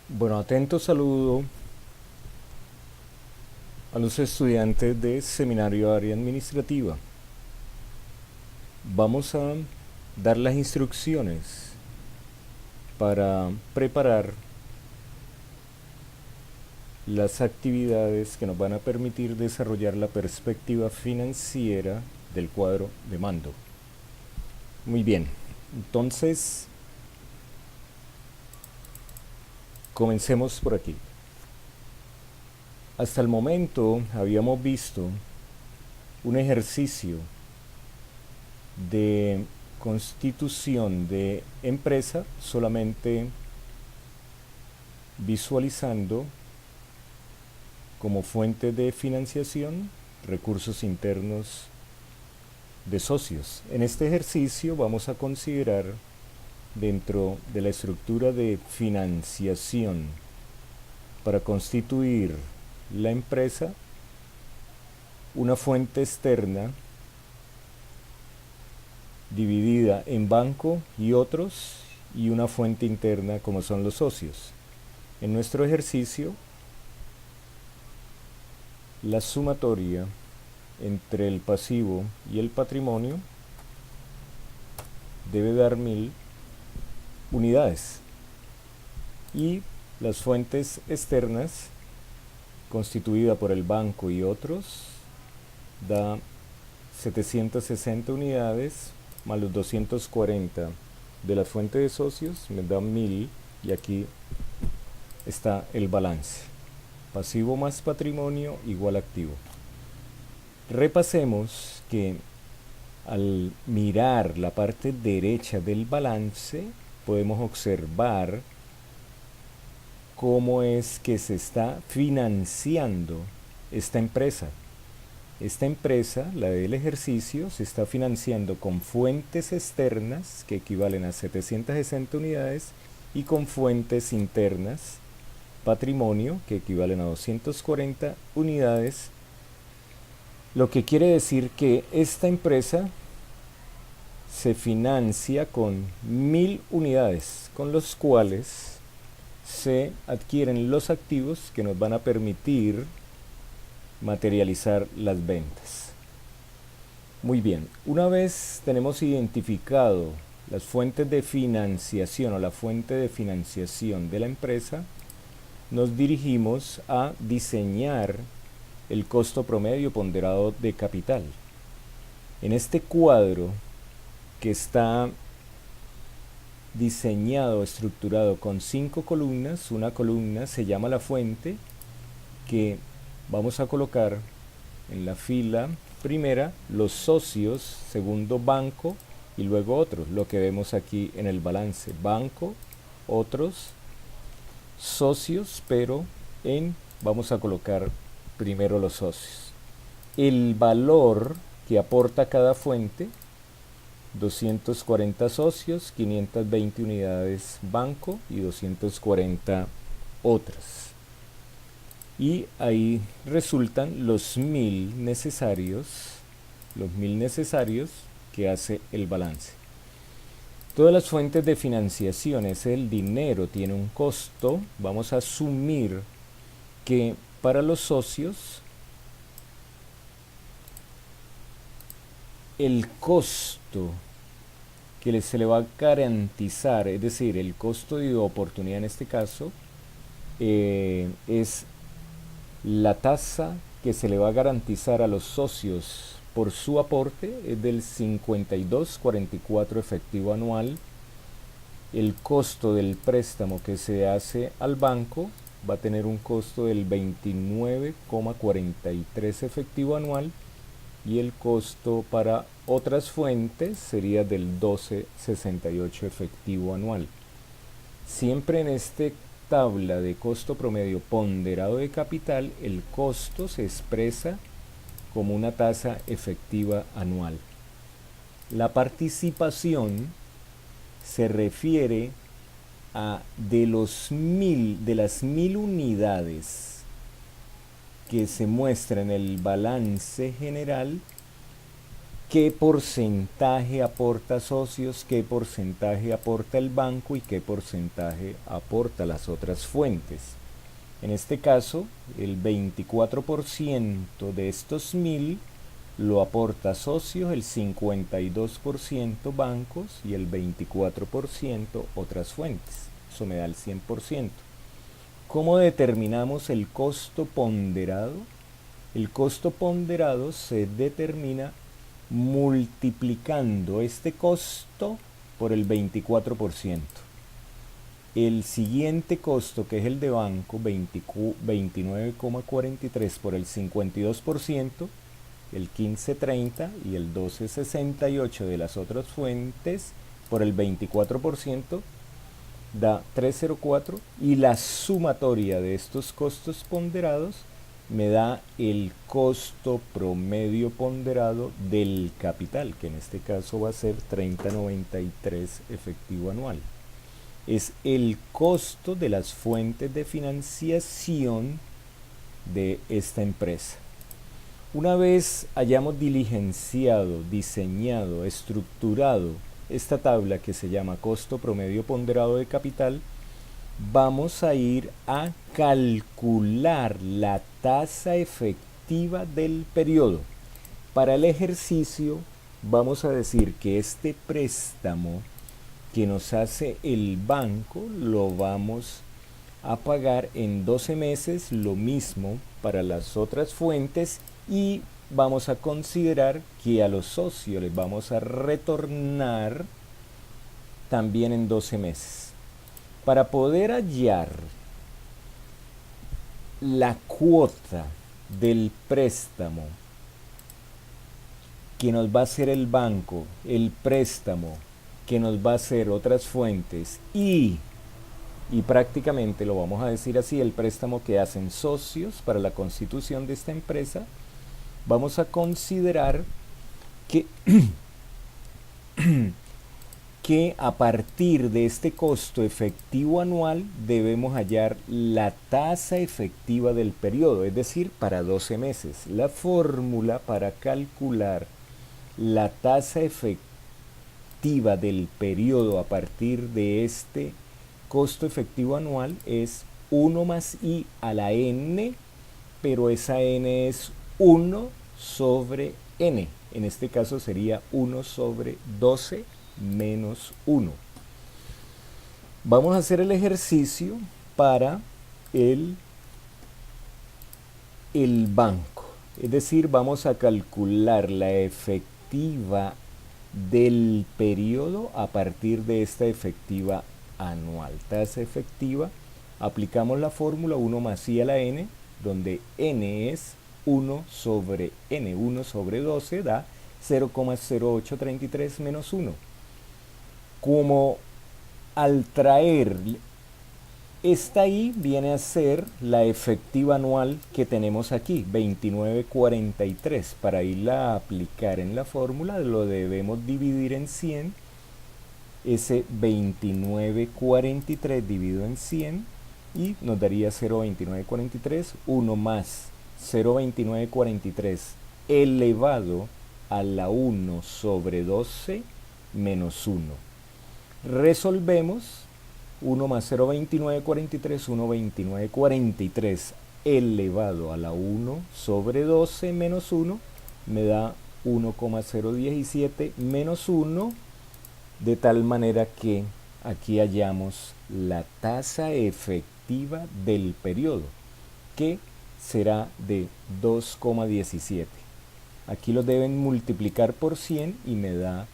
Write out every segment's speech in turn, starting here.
Bueno, atento saludo a los estudiantes de Seminario Área Administrativa. Vamos a dar las instrucciones para preparar las actividades que nos van a permitir desarrollar la perspectiva financiera del cuadro de mando. Muy bien, entonces comencemos por aquí. Hasta el momento habíamos visto un ejercicio de constitución de empresa solamente visualizando como fuente de financiación recursos internos de socios. En este ejercicio vamos a considerar dentro de la estructura de financiación para constituir la empresa una fuente externa dividida en banco y otros y una fuente interna como son los socios. En nuestro ejercicio, la sumatoria entre el pasivo y el patrimonio debe dar 1000 unidades y las fuentes externas constituida por el banco y otros da 760 unidades más los 240 de la fuente de socios me da 1000 y aquí está el balance. Pasivo más patrimonio igual activo. Repasemos que al mirar la parte derecha del balance podemos observar cómo es que se está financiando esta empresa. Esta empresa, la del ejercicio, se está financiando con fuentes externas que equivalen a 760 unidades y con fuentes internas, patrimonio, que equivalen a 240 unidades, lo que quiere decir que esta empresa se financia con 1000 unidades, con los cuales se adquieren los activos que nos van a permitir materializar las ventas. Muy bien, una vez tenemos identificado las fuentes de financiación o la fuente de financiación de la empresa, nos dirigimos a diseñar el costo promedio ponderado de capital. En este cuadro que está diseñado, estructurado con 5 columnas, una columna se llama la fuente, que vamos a colocar en la fila primera los socios, segundo banco y luego otros, lo que vemos aquí en el balance, banco, otros, socios, pero vamos a colocar primero los socios. El valor que aporta cada fuente: 240 socios, 520 unidades banco y 240 otras. Y ahí resultan los 1000 necesarios que hace el balance. Todas las fuentes de financiación, el dinero tiene un costo. Vamos a asumir que para los socios el costo que se le va a garantizar, es decir, el costo de oportunidad en este caso, es la tasa que se le va a garantizar a los socios por su aporte, es del 52,44 efectivo anual. El costo del préstamo que se hace al banco va a tener un costo del 29,43 efectivo anual y el costo para otras fuentes sería del 12,68 efectivo anual. Siempre en este tabla de costo promedio ponderado de capital, el costo se expresa como una tasa efectiva anual. La participación se refiere a de las 1000 unidades que se muestra en el balance general, qué porcentaje aporta socios, qué porcentaje aporta el banco y qué porcentaje aporta las otras fuentes. En este caso, el 24% de estos 1000 lo aporta socios, el 52% bancos y el 24% otras fuentes. Eso me da el 100%. ¿Cómo determinamos el costo ponderado? El costo ponderado se determina multiplicando este costo por el 24%. El siguiente costo, que es el de banco, 29,43 por el 52%, el 15,30 y el 12,68 de las otras fuentes por el 24%, da 3,04, y la sumatoria de estos costos ponderados me da el costo promedio ponderado del capital, que en este caso va a ser 30,93 efectivo anual. Es el costo de las fuentes de financiación de esta empresa. Una vez hayamos diligenciado, diseñado, estructurado esta tabla que se llama costo promedio ponderado de capital, vamos a ir a calcular la tasa efectiva del periodo. Para el ejercicio vamos a decir que este préstamo que nos hace el banco lo vamos a pagar en 12 meses, lo mismo para las otras fuentes, y vamos a considerar que a los socios les vamos a retornar también en 12 meses. Para poder hallar la cuota del préstamo que nos va a hacer el banco, el préstamo que nos va a hacer otras fuentes y prácticamente lo vamos a decir así, el préstamo que hacen socios para la constitución de esta empresa, vamos a considerar que que a partir de este costo efectivo anual debemos hallar la tasa efectiva del periodo, es decir, para 12 meses. La fórmula para calcular la tasa efectiva del periodo a partir de este costo efectivo anual es 1 más i a la n, pero esa n es 1 sobre n. En este caso sería 1 sobre 12 menos 1. Vamos a hacer el ejercicio para el banco. Es decir, vamos a calcular la efectiva del periodo a partir de esta efectiva anual. Tasa efectiva, aplicamos la fórmula 1 más i a la n, donde n es 1 sobre n. 1 sobre 12 da 0,0833 menos 1. Como al traer esta i viene a ser la efectiva anual que tenemos aquí, 29,43. Para irla a aplicar en la fórmula lo debemos dividir en 100. Ese 29,43 dividido en 100 y nos daría 0,2943, 1 más 0,2943 elevado a la 1 sobre 12 menos 1. Resolvemos 1 más 0,2943, 1,2943 elevado a la 1 sobre 12 menos 1 me da 1,017 menos 1, de tal manera que aquí hallamos la tasa efectiva del periodo, que será de 2,17. Aquí lo deben multiplicar por 100 y me da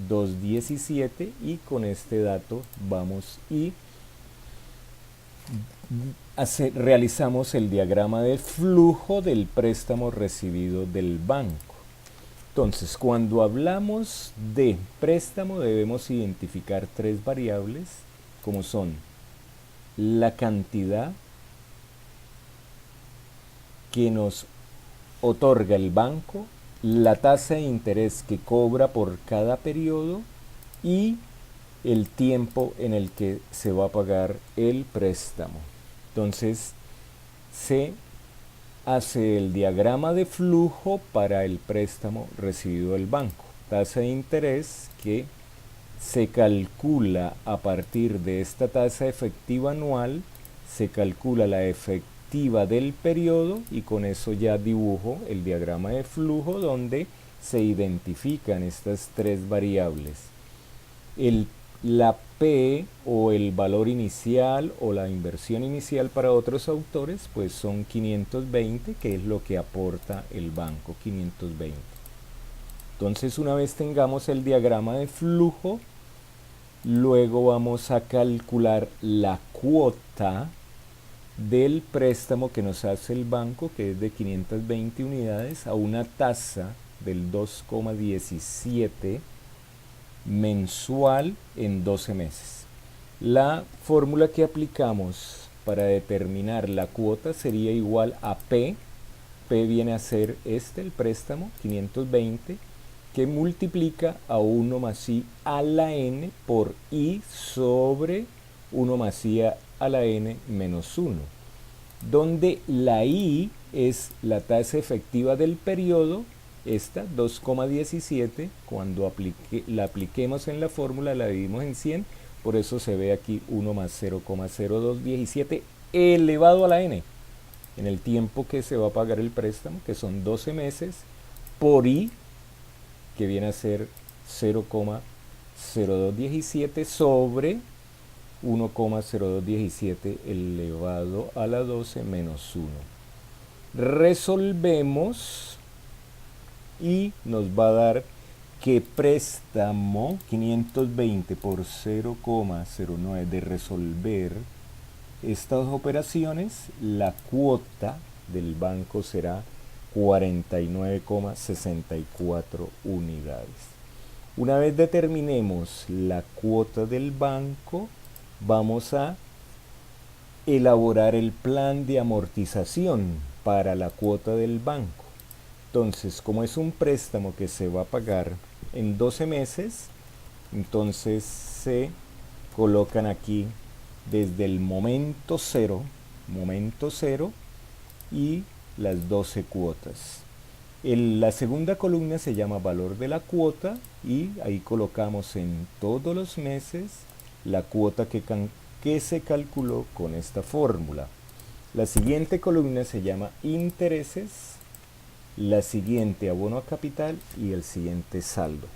2,17, y con este dato vamos y realizamos el diagrama de flujo del préstamo recibido del banco. Entonces, cuando hablamos de préstamo debemos identificar tres variables, como son la cantidad que nos otorga el banco, la tasa de interés que cobra por cada periodo y el tiempo en el que se va a pagar el préstamo. Entonces se hace el diagrama de flujo para el préstamo recibido del banco. tasa de interés que se calcula a partir de esta tasa efectiva anual, se calcula la efectiva del periodo y con eso ya dibujo el diagrama de flujo donde se identifican estas tres variables. La P o el valor inicial o la inversión inicial para otros autores pues son 520, que es lo que aporta el banco, 520. Entonces una vez tengamos el diagrama de flujo, luego vamos a calcular la cuota del préstamo que nos hace el banco, que es de 520 unidades, a una tasa del 2,17 mensual en 12 meses. La fórmula que aplicamos para determinar la cuota sería igual a P. P viene a ser el préstamo, 520, que multiplica a 1 más I a la N por I sobre 1 más I a la N menos 1, donde la I es la tasa efectiva del periodo, esta 2,17, cuando la apliquemos en la fórmula la dividimos en 100, por eso se ve aquí 1 más 0,0217 elevado a la N, en el tiempo que se va a pagar el préstamo, que son 12 meses, por I, que viene a ser 0,0217 sobre 1,0217 elevado a la 12 menos 1. Resolvemos y nos va a dar que préstamo 520 por 0,09 de resolver estas operaciones, la cuota del banco será 49,64 unidades. Una vez determinemos la cuota del banco, vamos a elaborar el plan de amortización para la cuota del banco. Entonces, como es un préstamo que se va a pagar en 12 meses, entonces se colocan aquí desde el momento cero y las 12 cuotas. La segunda columna se llama valor de la cuota y ahí colocamos en todos los meses la cuota que se calculó con esta fórmula. La siguiente columna se llama intereses, la siguiente abono a capital y el siguiente saldo.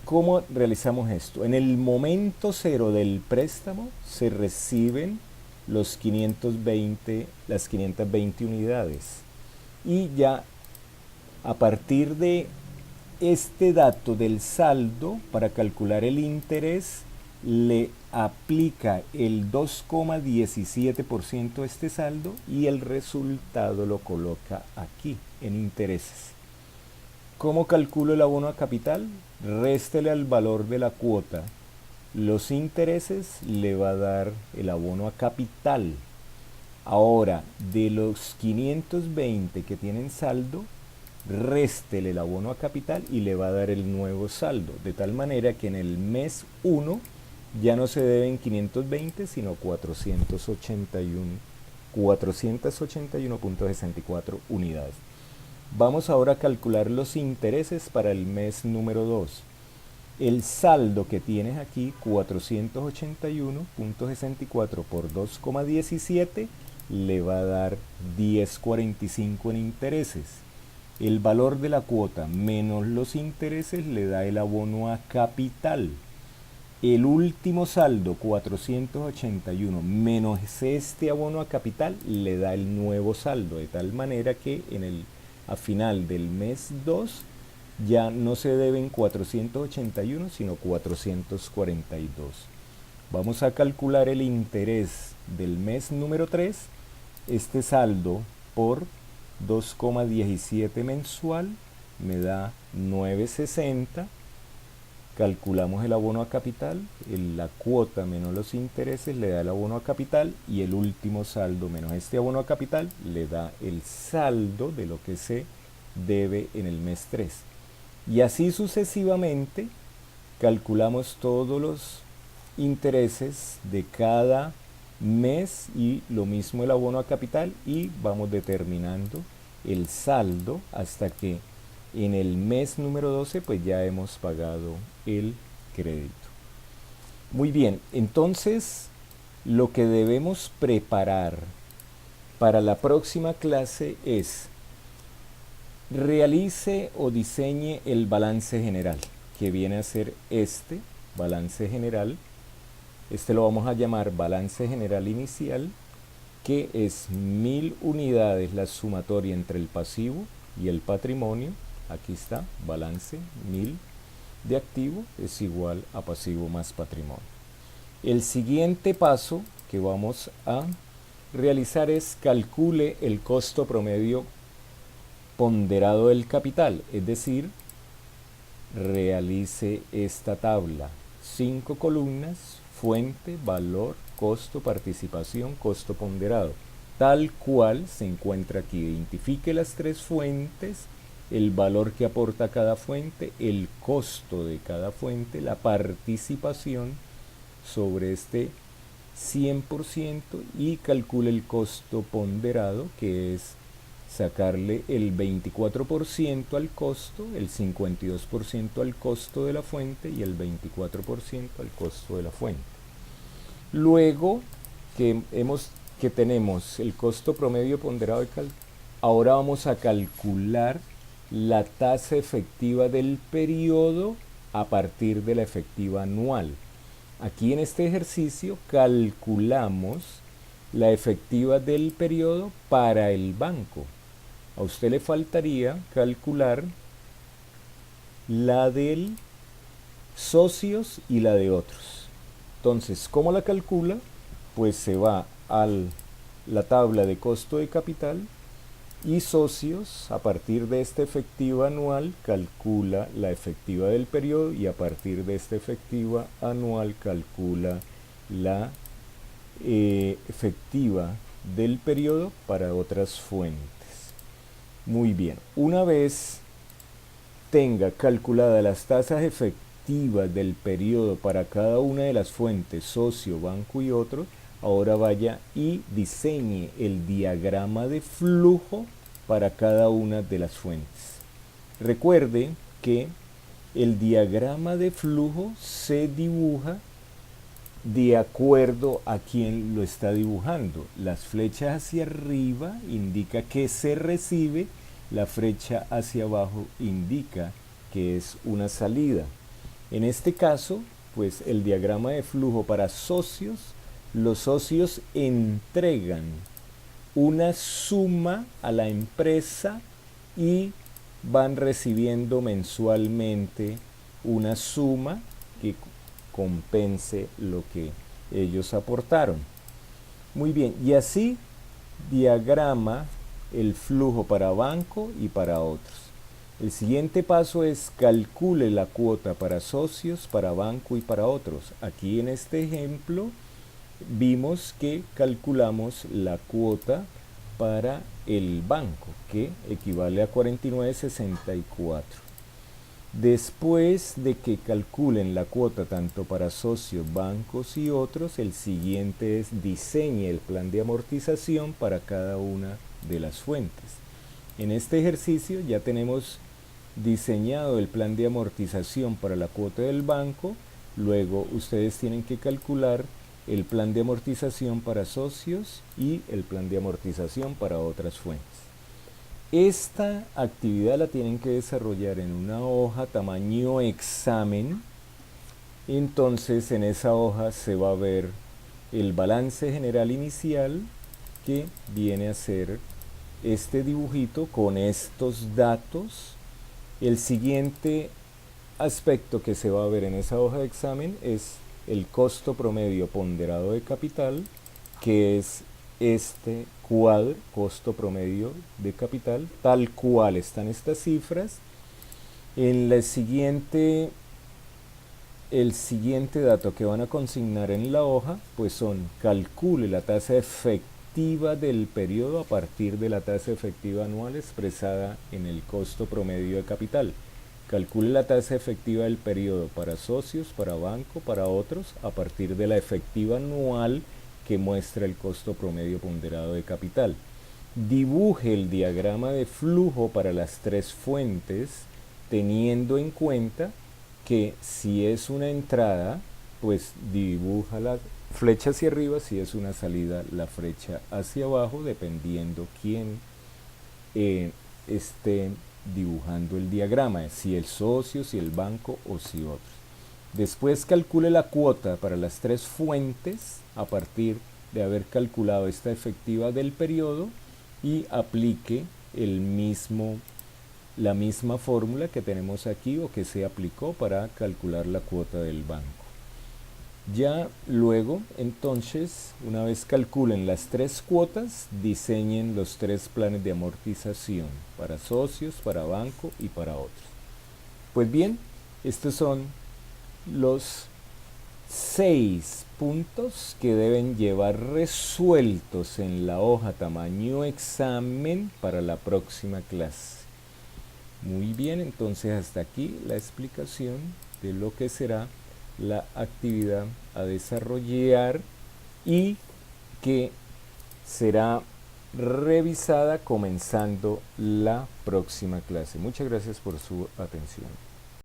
¿Cómo realizamos esto? En el momento cero del préstamo se reciben las 520 unidades y ya a partir de este dato del saldo, para calcular el interés, le aplica el 2,17% a este saldo y el resultado lo coloca aquí en intereses. ¿Cómo calculo el abono a capital? Réstele al valor de la cuota los intereses, le va a dar el abono a capital. Ahora, de los 520 que tienen saldo, réstele el abono a capital y le va a dar el nuevo saldo, de tal manera que en el mes 1 ya no se deben 520, sino 481.64 unidades. Vamos ahora a calcular los intereses para el mes número 2. El saldo que tienes aquí, 481.64 por 2,17, le va a dar 10,45 en intereses. El valor de la cuota menos los intereses le da el abono a capital. El último saldo, 481, menos este abono a capital, le da el nuevo saldo, de tal manera que a final del mes 2 ya no se deben 481, sino 442. Vamos a calcular el interés del mes número 3, este saldo por 2,17 mensual me da 960. Calculamos el abono a capital, la cuota menos los intereses le da el abono a capital y el último saldo menos este abono a capital le da el saldo de lo que se debe en el mes 3. Y así sucesivamente calculamos todos los intereses de cada mes y lo mismo el abono a capital y vamos determinando el saldo hasta que en el mes número 12 pues ya hemos pagado el crédito. Muy bien, entonces lo que debemos preparar para la próxima clase es realice o diseñe el balance general, que viene a ser este balance general. Este lo vamos a llamar balance general inicial, que es 1000 unidades la sumatoria entre el pasivo y el patrimonio. Aquí está, balance 1000 de activo es igual a pasivo más patrimonio. El siguiente paso que vamos a realizar es calcule el costo promedio ponderado del capital, es decir, realice esta tabla, 5 columnas, fuente, valor, costo, participación, costo ponderado, tal cual se encuentra aquí. Identifique las 3 fuentes, el valor que aporta cada fuente, el costo de cada fuente, la participación sobre este 100% y calcule el costo ponderado, que es sacarle el 24% al costo, el 52% al costo de la fuente y el 24% al costo de la fuente. Luego que tenemos el costo promedio ponderado, ahora vamos a calcular la tasa efectiva del periodo a partir de la efectiva anual. Aquí en este ejercicio calculamos la efectiva del periodo para el banco. A usted le faltaría calcular la del socios y la de otros. Entonces, ¿cómo la calcula? Pues se va a la tabla de costo de capital y socios. A partir de esta efectiva anual calcula la efectiva del periodo y a partir de esta efectiva anual calcula la efectiva del periodo para otras fuentes. Muy bien, una vez tenga calculadas las tasas efectivas del periodo para cada una de las fuentes, socio, banco y otro, ahora vaya y diseñe el diagrama de flujo para cada una de las fuentes. Recuerde que el diagrama de flujo se dibuja de acuerdo a quien lo está dibujando. Las flechas hacia arriba indica que se recibe, la flecha hacia abajo indica que es una salida. En este caso, pues el diagrama de flujo para socios, los socios entregan una suma a la empresa y van recibiendo mensualmente una suma que compense lo que ellos aportaron. Muy bien, y así diagrama el flujo para banco y para otros. El siguiente paso es calcule la cuota para socios, para banco y para otros. Aquí en este ejemplo vimos que calculamos la cuota para el banco, que equivale a 49.64. Después de que calculen la cuota tanto para socios, bancos y otros, el siguiente es diseñe el plan de amortización para cada una de las fuentes. En este ejercicio ya tenemos diseñado el plan de amortización para la cuota del banco. Luego ustedes tienen que calcular el plan de amortización para socios y el plan de amortización para otras fuentes. Esta actividad la tienen que desarrollar en una hoja tamaño examen. Entonces en esa hoja se va a ver el balance general inicial, que viene a ser este dibujito con estos datos. El siguiente aspecto que se va a ver en esa hoja de examen es el costo promedio ponderado de capital, que es este cuadro, costo promedio de capital, tal cual están estas cifras. En el siguiente dato que van a consignar en la hoja, pues son calcule la tasa efectiva del periodo a partir de la tasa efectiva anual expresada en el costo promedio de capital. Calcule la tasa efectiva del periodo para socios, para banco, para otros, a partir de la efectiva anual que muestra el costo promedio ponderado de capital. dibuje el diagrama de flujo para las tres fuentes, teniendo en cuenta que si es una entrada, pues dibuja la flecha hacia arriba, si es una salida, la flecha hacia abajo, dependiendo quién esté dibujando el diagrama, si el socio, si el banco o si otros. Después calcule la cuota para las tres fuentes a partir de haber calculado esta efectiva del periodo y aplique la misma fórmula que tenemos aquí o que se aplicó para calcular la cuota del banco. Ya luego, entonces, una vez calculen las tres cuotas, diseñen los tres planes de amortización para socios, para banco y para otros. Pues bien, estos son los 6 puntos que deben llevar resueltos en la hoja tamaño examen para la próxima clase. Muy bien, entonces hasta aquí la explicación de lo que será la actividad a desarrollar y que será revisada comenzando la próxima clase. Muchas gracias por su atención.